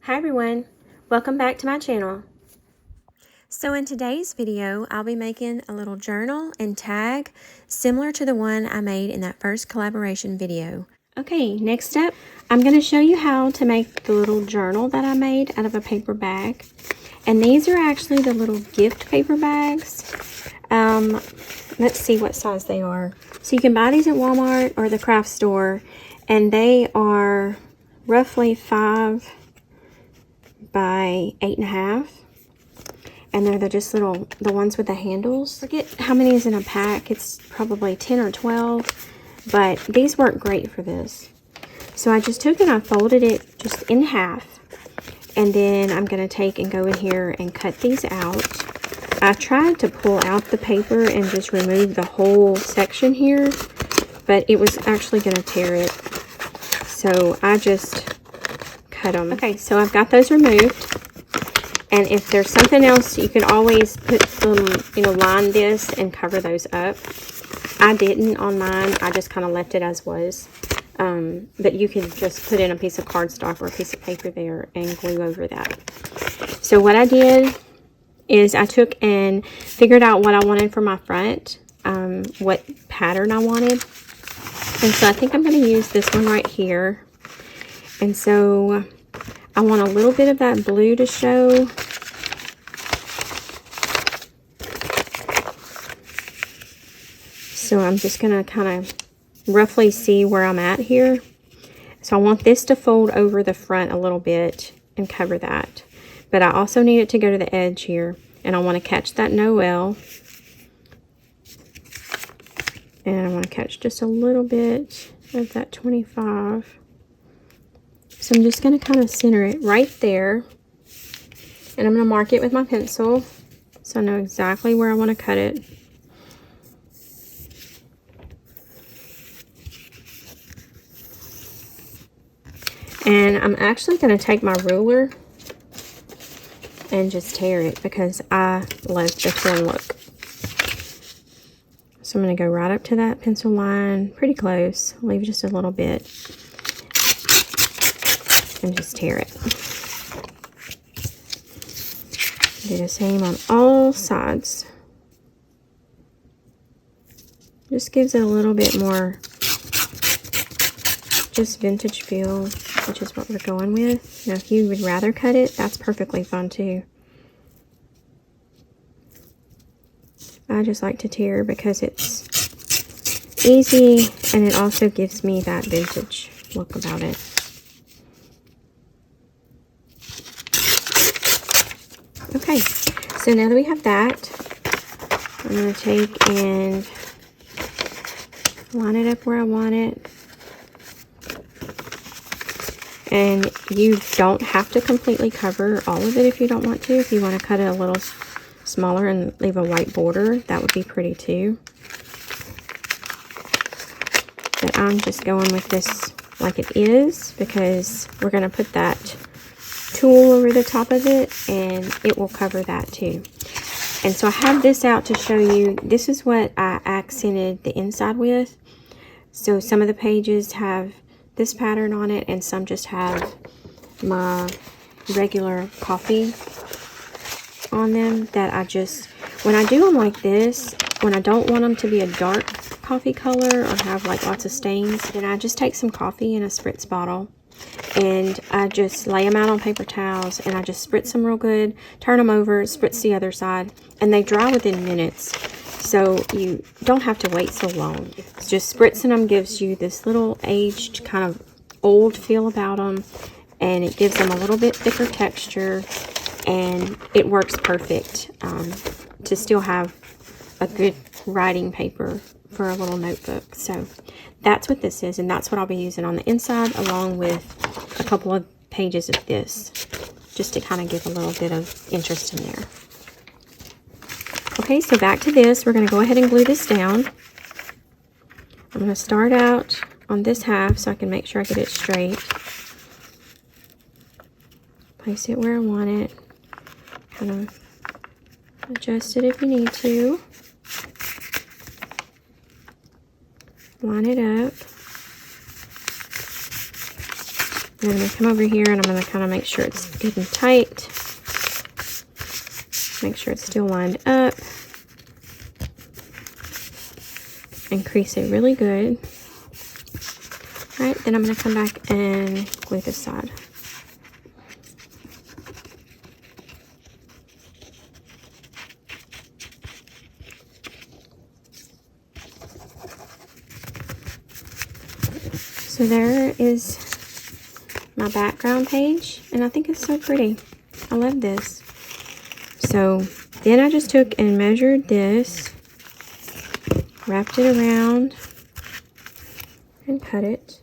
Hi everyone, welcome back to my channel. So in today's video, I'll be making a little journal and tag similar to the one I made in that first collaboration video. Okay, next up, I'm going to show you how to make the little journal that I made out of a paper bag. And these are actually the little gift paper bags. Let's see what size they are. So you can buy these at Walmart or the craft store, and they are roughly 5 by 8.5, and they're just little, the ones with the handles. Forget how many is in a pack. It's probably 10 or 12, but these work great for this. So I just took and I folded it just in half, and then I'm going to take and go in here and cut these out. I tried to pull out the paper and just remove the whole section here, but it was actually going to tear it, so I just cut them. Okay, so I've got those removed, and if there's something else, you can always put some, line this and cover those up. I didn't on mine. I just kind of left it as was, but you can just put in a piece of cardstock or a piece of paper there and glue over that. So what I did is I took and figured out what I wanted for my front, what pattern I wanted, and so I think I'm going to use this one right here. And so I want a little bit of that blue to show. So I'm just going to kind of roughly see where I'm at here. So I want this to fold over the front a little bit and cover that. But I also need it to go to the edge here. And I want to catch that Noel. And I want to catch just a little bit of that 25. So I'm just going to kind of center it right there, and I'm going to mark it with my pencil so I know exactly where I want to cut it. And I'm actually going to take my ruler and just tear it because I love the torn look. So I'm going to go right up to that pencil line, pretty close, leave just a little bit, and just tear it. Do the same on all sides. Just gives it a little bit more just vintage feel, which is what we're going with. Now if you would rather cut it, that's perfectly fine too. I just like to tear because it's easy, and it also gives me that vintage look about it. Okay, so now that we have that, I'm going to take and line it up where I want it. And you don't have to completely cover all of it if you don't want to. If you want to cut it a little smaller and leave a white border, that would be pretty too. But I'm just going with this like it is because we're going to put that tulle over the top of it, and it will cover that too. And so I have this out to show you. This is what I accented the inside with. So some of the pages have this pattern on it, and some just have my regular coffee on them that I just, when I do them like this, when I don't want them to be a dark coffee color or have like lots of stains, then I just take some coffee in a spritz bottle, and I just lay them out on paper towels, and I just spritz them real good, turn them over, spritz the other side, and they dry within minutes. So you don't have to wait so long. It's just spritzing them gives you this little aged kind of old feel about them, and it gives them a little bit thicker texture, and it works perfect to still have a good writing paper for a little notebook. So that's what this is, and that's what I'll be using on the inside, along with a couple of pages of this, just to kind of give a little bit of interest in there. Okay, so back to this. We're going to go ahead and glue this down. I'm going to start out on this half so I can make sure I get it straight. Place it where I want it. Kind of adjust it if you need to. Line it up. And then I'm going to come over here and I'm going to kind of make sure it's good and tight. Make sure it's still lined up. And crease it really good. Alright, then I'm going to come back and glue this side. So there is my background page, and I think it's so pretty. I love this. So then I just took and measured this, wrapped it around, and cut it.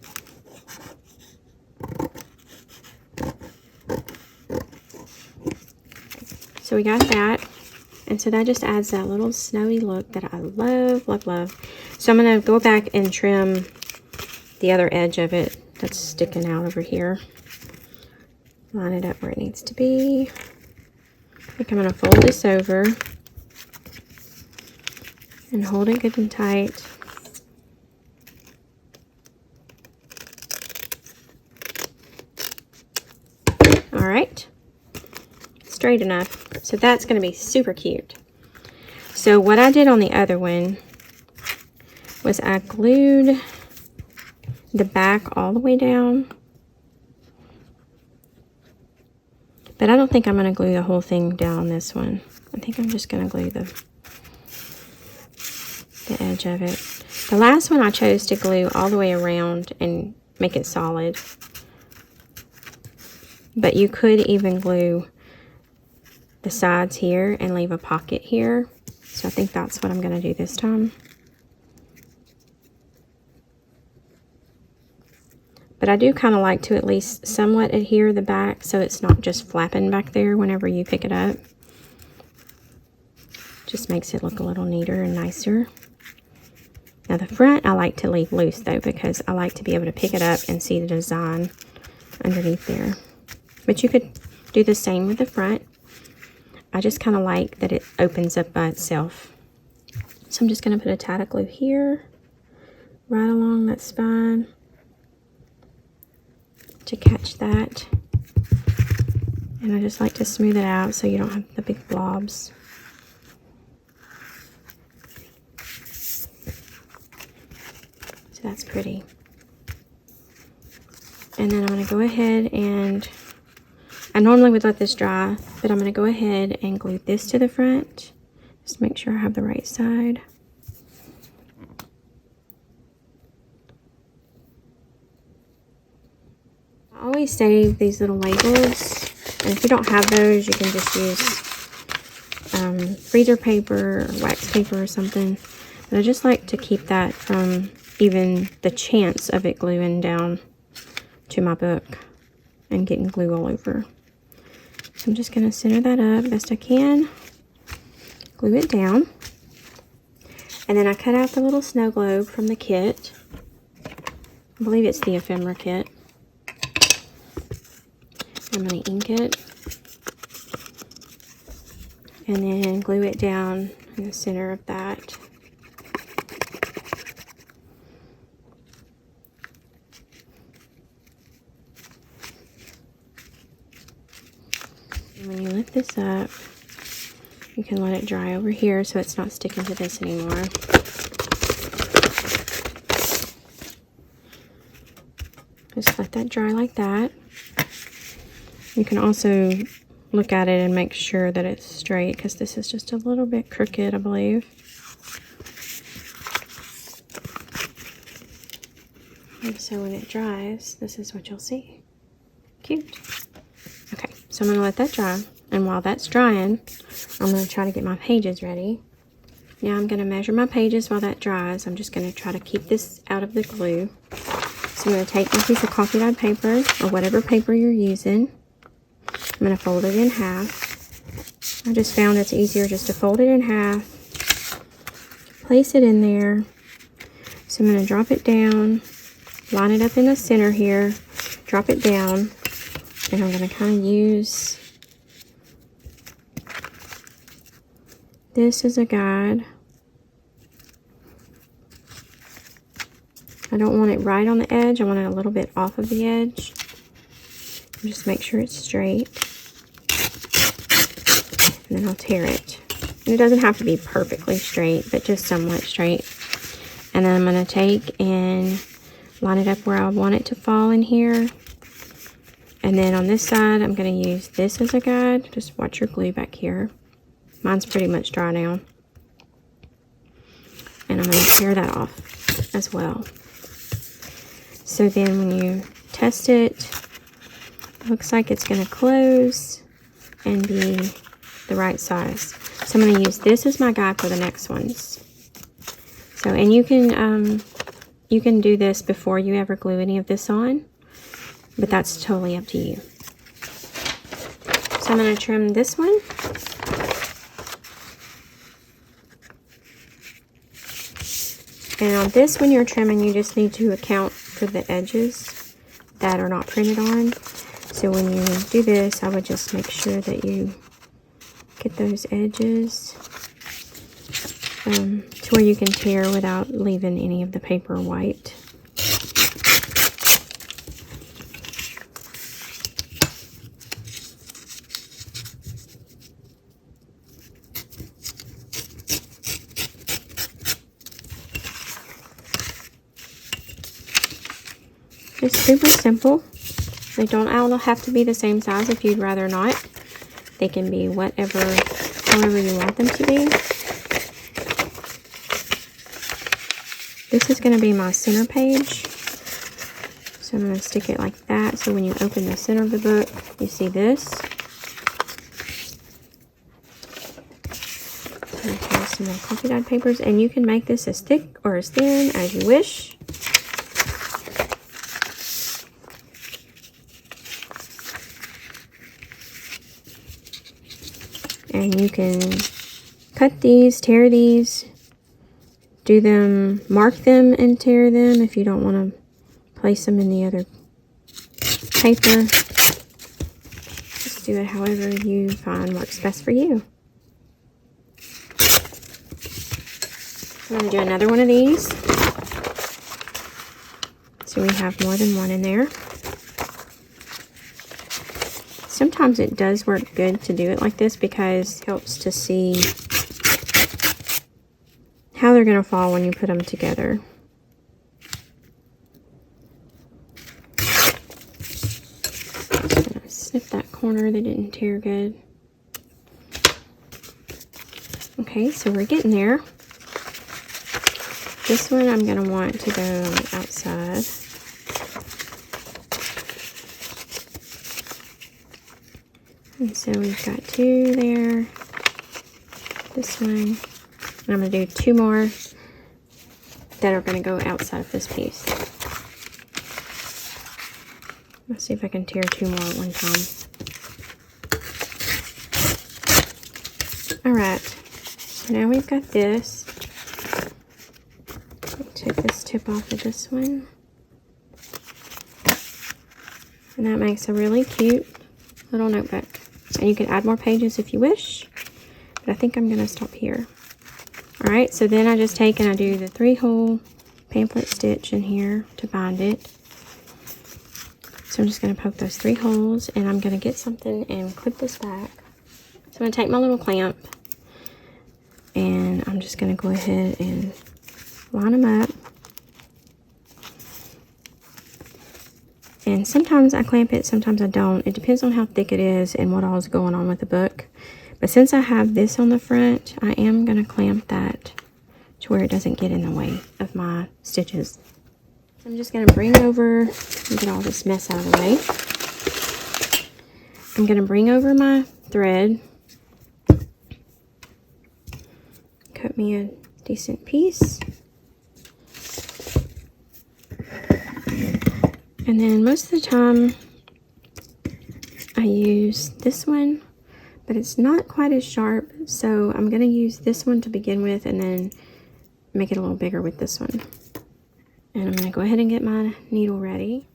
So we got that, and so that just adds that little snowy look that I love, love, love. So I'm going to go back and trim the other edge of it that's sticking out over here. Line it up where it needs to be. I think I'm going to fold this over and hold it good and tight. All right, straight enough. So that's going to be super cute. So what I did on the other one was I glued the back all the way down. But I don't think I'm going to glue the whole thing down on this one. I think I'm just going to glue the edge of it. The last one I chose to glue all the way around and make it solid. But you could even glue the sides here and leave a pocket here. So I think that's what I'm going to do this time. But I do kind of like to at least somewhat adhere the back so it's not just flapping back there whenever you pick it up. Just makes it look a little neater and nicer. Now the front I like to leave loose though, because I like to be able to pick it up and see the design underneath there. But you could do the same with the front. I just kind of like that it opens up by itself. So I'm just going to put a tad of glue here, right along that spine, to catch that. And I just like to smooth it out so you don't have the big blobs. So that's pretty. And then I'm going to go ahead and, I normally would let this dry, but I'm going to go ahead and glue this to the front. Just make sure I have the right side. I always save these little labels, and if you don't have those, you can just use freezer paper or wax paper or something. But I just like to keep that from even the chance of it gluing down to my book and getting glue all over. So I'm just going to center that up best I can, glue it down, and then I cut out the little snow globe from the kit. I believe it's the ephemera kit. I'm going to ink it and then glue it down in the center of that. And when you lift this up, you can let it dry over here so it's not sticking to this anymore. Just let that dry like that. You can also look at it and make sure that it's straight, because this is just a little bit crooked, I believe. And so when it dries, this is what you'll see. Cute. Okay, so I'm going to let that dry. And while that's drying, I'm going to try to get my pages ready. Now I'm going to measure my pages while that dries. I'm just going to try to keep this out of the glue. So I'm going to take my piece of coffee dyed paper, or whatever paper you're using. I'm going to fold it in half. I just found it's easier just to fold it in half, place it in there. So I'm going to drop it down, line it up in the center here, drop it down, and I'm going to kind of use this as a guide. I don't want it right on the edge. I want it a little bit off of the edge. Just make sure it's straight. And then I'll tear it. And it doesn't have to be perfectly straight, but just somewhat straight. And then I'm going to take and line it up where I want it to fall in here. And then on this side, I'm going to use this as a guide. Just watch your glue back here. Mine's pretty much dry now. And I'm going to tear that off as well. So then when you test it, it looks like it's going to close and be the right size. So I'm going to use this as my guide for the next ones. So, and you can do this before you ever glue any of this on, but that's totally up to you. So I'm going to trim this one. And on this, when you're trimming, you just need to account for the edges that are not printed on. So when you do this, I would just make sure that you get those edges to where you can tear without leaving any of the paper white. It's super simple. They don't all have to be the same size if you'd rather not. They can be however you want them to be. This is going to be my center page. So I'm going to stick it like that. So when you open the center of the book, you see this. And here's some more coffee dyed papers. And you can make this as thick or as thin as you wish. And you can cut these, tear these, do them, mark them and tear them if you don't want to place them in the other paper. Just do it however you find works best for you. I'm going to do another one of these. So we have more than one in there. Sometimes it does work good to do it like this because it helps to see how they're going to fall when you put them together. Just going to snip that corner that didn't tear good. Okay, so we're getting there. This one I'm going to want to go on the outside. And so we've got two there, this one, and I'm going to do two more that are going to go outside of this piece. Let's see if I can tear two more at one time. Alright, so now we've got this. Take this tip off of this one. And that makes a really cute little notebook. And you can add more pages if you wish, but I think I'm going to stop here. Alright, so then I just take and I do the 3-hole pamphlet stitch in here to bind it. So I'm just going to poke those 3 holes, and I'm going to get something and clip this back. So I'm going to take my little clamp, and I'm just going to go ahead and line them up. And sometimes I clamp it, sometimes I don't. It depends on how thick it is and what all is going on with the book. But since I have this on the front, I am going to clamp that to where it doesn't get in the way of my stitches. I'm just going to bring over and get all this mess out of the way. I'm going to bring over my thread. Cut me a decent piece. And then most of the time I use this one, but it's not quite as sharp, so I'm going to use this one to begin with and then make it a little bigger with this one. And I'm going to go ahead and get my needle ready.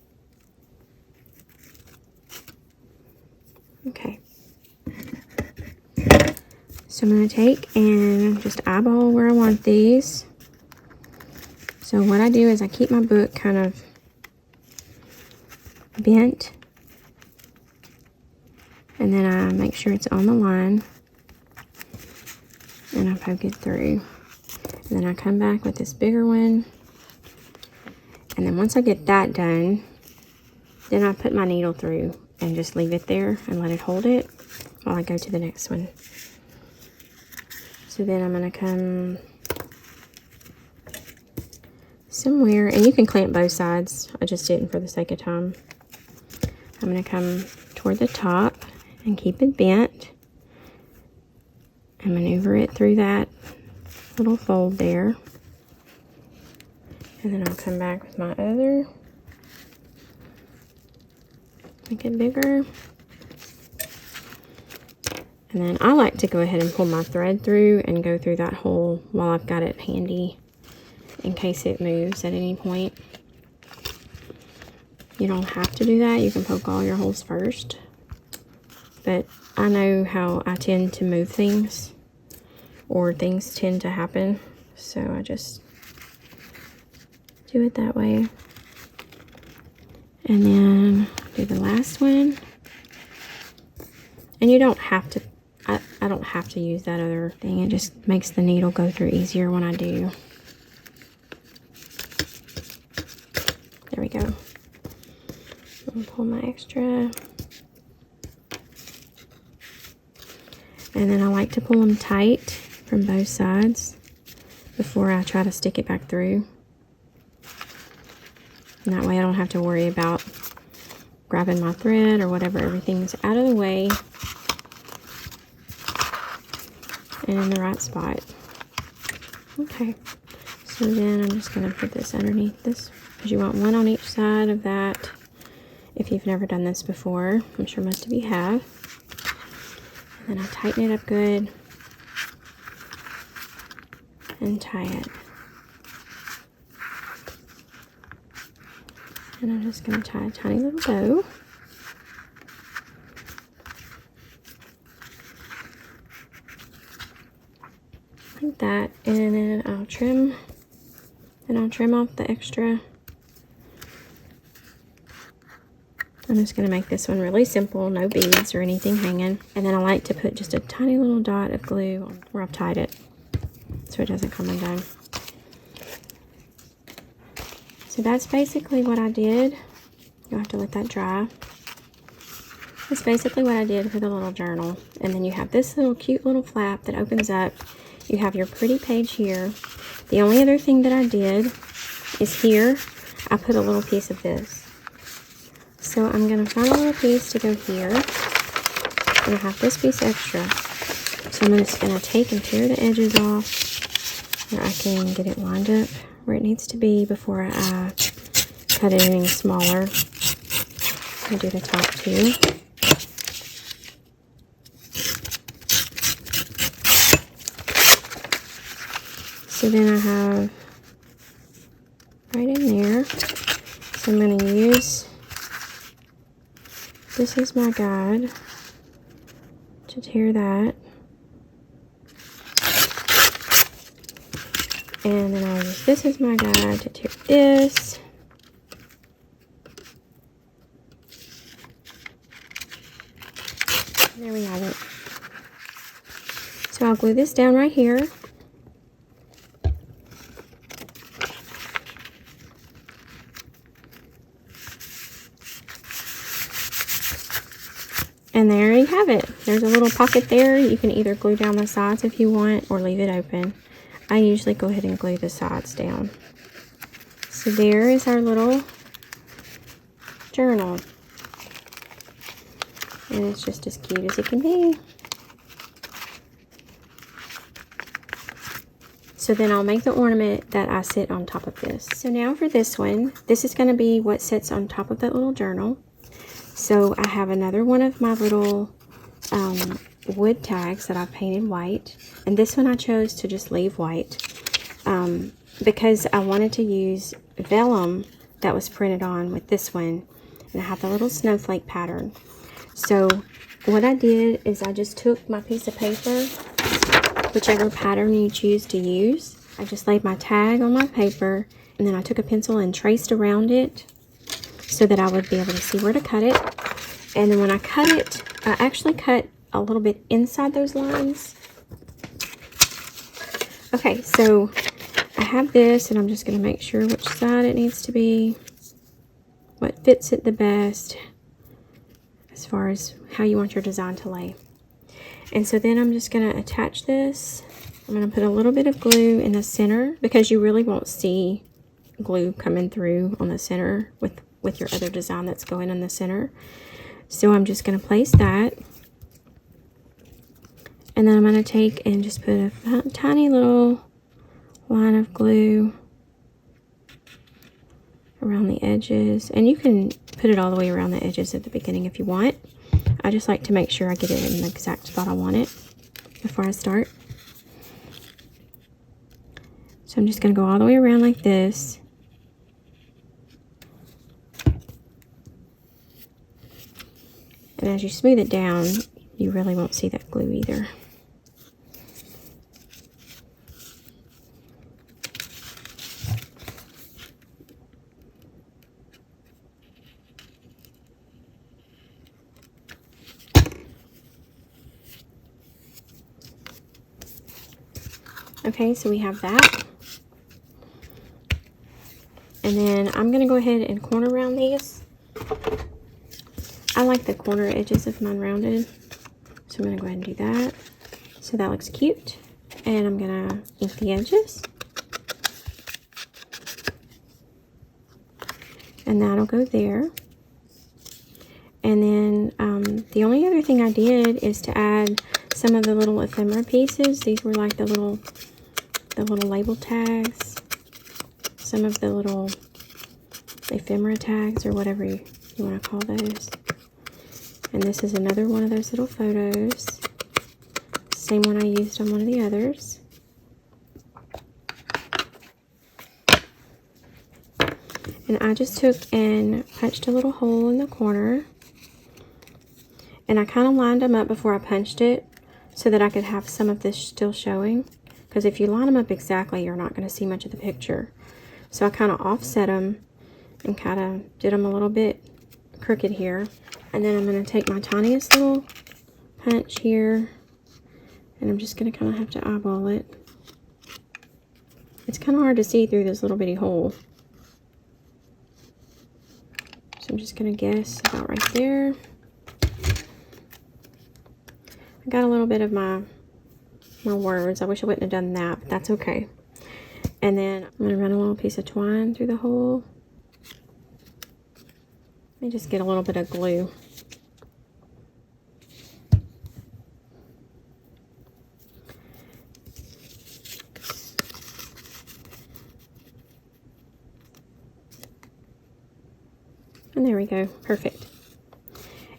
Okay. So I'm going to take and just eyeball where I want these. So what I do is I keep my book kind of bent And then I make sure it's on the line. And I poke it through. And then I come back with this bigger one. And then once I get that done, then I put my needle through and just leave it there and let it hold it while I go to the next one. So then I'm going to come somewhere, and you can clamp both sides. I just didn't for the sake of time. I'm going to come toward the top and keep it bent and maneuver it through that little fold there. And then I'll come back with my other, make it bigger. And then I like to go ahead and pull my thread through and go through that hole while I've got it handy in case it moves at any point. You don't have to do that. You can poke all your holes first. But I know how I tend to move things, or things tend to happen. So I just do it that way. And then do the last one. And you don't have to, I don't have to use that other thing. It just makes the needle go through easier when I do. There we go. I'll pull my extra. And then I like to pull them tight from both sides before I try to stick it back through. And that way I don't have to worry about grabbing my thread or whatever. Everything's out of the way and in the right spot. Okay, so then I'm just going to put this underneath this, because you want one on each side of that. If you've never done this before, I'm sure most of you have. And then I tighten it up good and tie it. And I'm just going to tie a tiny little bow. Like that. And then I'll trim off the extra. I'm just going to make this one really simple, no beads or anything hanging. And then I like to put just a tiny little dot of glue on where I've tied it so it doesn't come undone. So that's basically what I did. You'll have to let that dry. That's basically what I did for the little journal. And then you have this little cute little flap that opens up. You have your pretty page here. The only other thing that I did is here, I put a little piece of this. So I'm going to find a little piece to go here. And I have this piece extra. So I'm just going to take and tear the edges off where I can get it lined up where it needs to be before I cut anything smaller. I'll do the top too. So then I have right in there. So I'm going to use, this is my guide to tear that. And then I'll use this as my guide to tear this. There we have it. So I'll glue this down right here. And there you have it. There's a little pocket there. You can either glue down the sides if you want or leave it open. I usually go ahead and glue the sides down. So there is our little journal. And it's just as cute as it can be. So then I'll make the ornament that I sit on top of this. So now for this one, this is going to be what sits on top of that little journal. So I have another one of my little wood tags that I've painted white. And this one I chose to just leave white because I wanted to use vellum that was printed on with this one. And I have the little snowflake pattern. So what I did is I just took my piece of paper, whichever pattern you choose to use. I just laid my tag on my paper, and then I took a pencil and traced around it so that I would be able to see where to cut it. And then when I cut it, I actually cut a little bit inside those lines. Okay, so I have this, and I'm just going to make sure which side it needs to be, what fits it the best as far as how you want your design to lay. And so then I'm just going to attach this. I'm going to put a little bit of glue in the center, because you really won't see glue coming through on the center with your other design that's going in the center. So I'm just going to place that. And then I'm going to take and just put a tiny little line of glue around the edges. And you can put it all the way around the edges at the beginning if you want. I just like to make sure I get it in the exact spot I want it before I start. So I'm just going to go all the way around like this. And as you smooth it down, you really won't see that glue either. Okay, so we have that. And then I'm going to go ahead and corner round these. I like the corner edges of mine rounded, so I'm going to go ahead and do that. So that looks cute. And I'm going to ink the edges. And that'll go there. And then the only other thing I did is to add some of the little ephemera pieces. These were like the little label tags. Some of the little ephemera tags, or whatever you want to call those. And this is another one of those little photos. Same one I used on one of the others. And I just took and punched a little hole in the corner. And I kind of lined them up before I punched it so that I could have some of this still showing. Because if you line them up exactly, you're not going to see much of the picture. So I kind of offset them and kind of did them a little bit crooked here. And then I'm going to take my tiniest little punch here, and I'm just going to kind of have to eyeball it. It's kind of hard to see through this little bitty hole. So I'm just going to guess about right there. I got a little bit of my words. I wish I wouldn't have done that, but that's okay. And then I'm going to run a little piece of twine through the hole. Let me just get a little bit of glue. And there we go, perfect.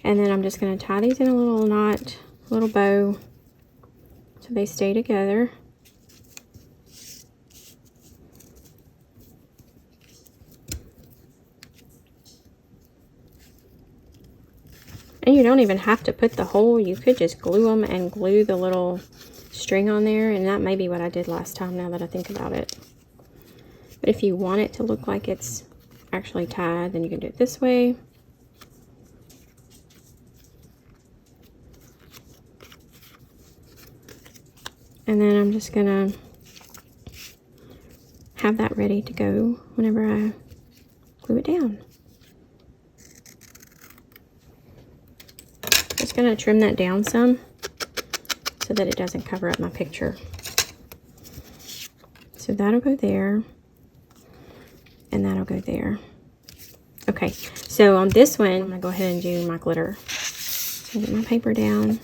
And then I'm just going to tie these in a little knot, a little bow, so they stay together. And you don't even have to put the hole. You could just glue them and glue the little string on there. And that may be what I did last time, now that I think about it. But if you want it to look like it's actually tied, then you can do it this way. And then I'm just gonna have that ready to go whenever I glue it down. Just gonna trim that down some so that it doesn't cover up my picture. So that'll go there, and that'll go there. Okay, so on this one, I'm gonna go ahead and do my glitter. So get my paper down.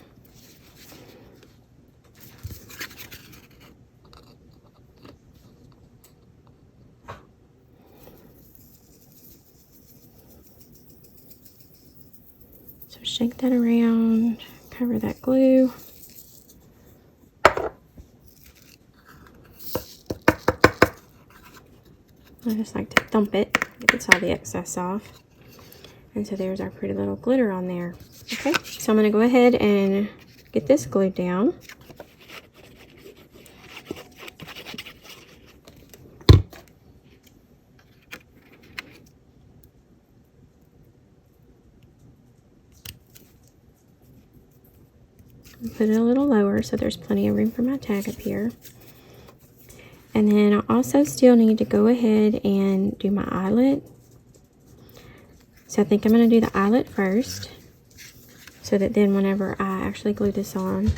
So shake that around, cover that glue. I just like to thump it, gets all the excess off. And so there's our pretty little glitter on there. Okay, so I'm going to go ahead and get this glued down. Put it a little lower so there's plenty of room for my tag up here. And then I also still need to go ahead and do my eyelet. So I think I'm going to do the eyelet first, so that then whenever I actually glue this on,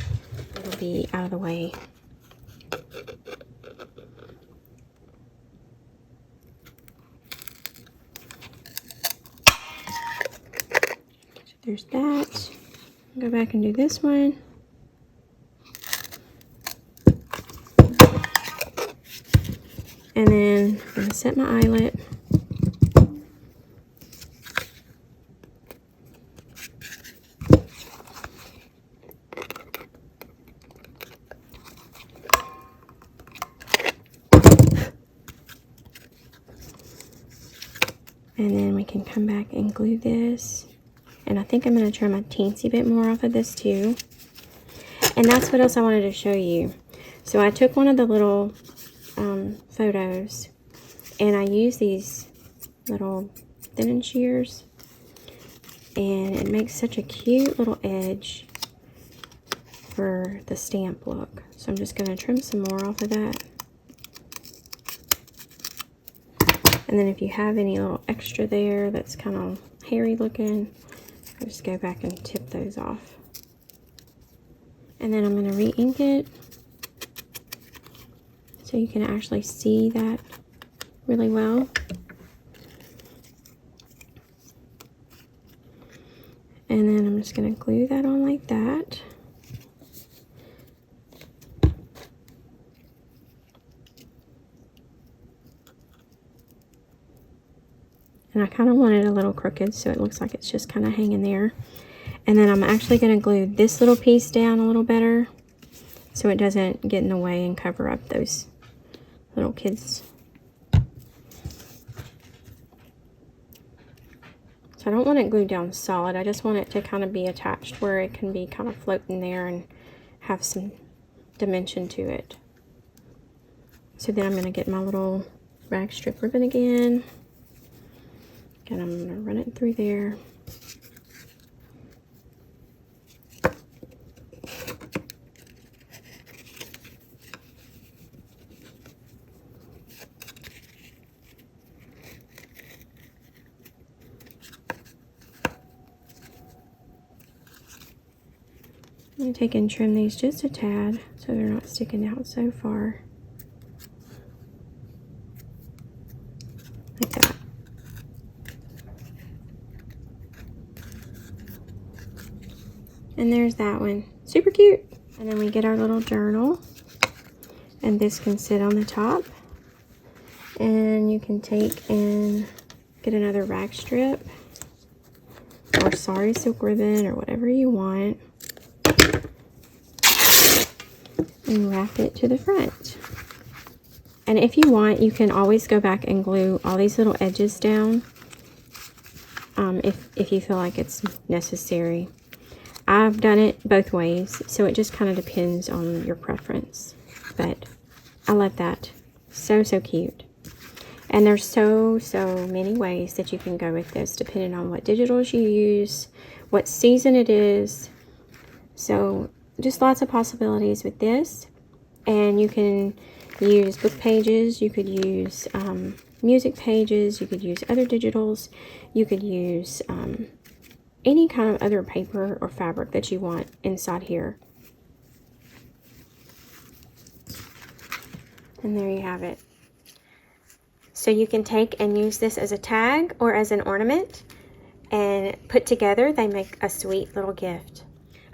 it'll be out of the way. There's that. Go back and do this one. And then I'm going to set my eyelet. And then we can come back and glue this. And I think I'm going to trim a teensy bit more off of this too. And that's what else I wanted to show you. So I took one of the little photos, and I used these little thinning shears. And it makes such a cute little edge for the stamp look. So I'm just going to trim some more off of that. And then if you have any little extra there that's kind of hairy looking, I'll just go back and tip those off. And then I'm going to re-ink it so you can actually see that really well. And then I'm just going to glue that on like that. And I kind of want it a little crooked so it looks like it's just kind of hanging there. And then I'm actually going to glue this little piece down a little better so it doesn't get in the way and cover up those little kids. So I don't want it glued down solid. I just want it to kind of be attached where it can be kind of floating there and have some dimension to it. So then I'm going to get my little rag strip ribbon again. And I'm going to run it through there. I'm going to take and trim these just a tad so they're not sticking out so far. Like that. And there's that one. Super cute. And then we get our little journal. And this can sit on the top. And you can take and get another rag strip. Or sari silk ribbon or whatever you want. And wrap it to the front. And if you want, you can always go back and glue all these little edges down. If you feel like it's necessary. I've done it both ways, so it just kind of depends on your preference. But I love that. So, so cute. And there's so many ways that you can go with this, depending on what digitals you use, what season it is. So, just lots of possibilities with this. And you can use book pages, you could use music pages, you could use other digitals, you could use any kind of other paper or fabric that you want inside here. And there you have it. So you can take and use this as a tag or as an ornament, and put together they make a sweet little gift.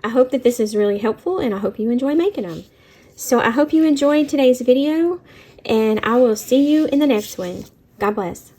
I hope that this is really helpful, and I hope you enjoy making them. So I hope you enjoyed today's video, and I will see you in the next one. God bless.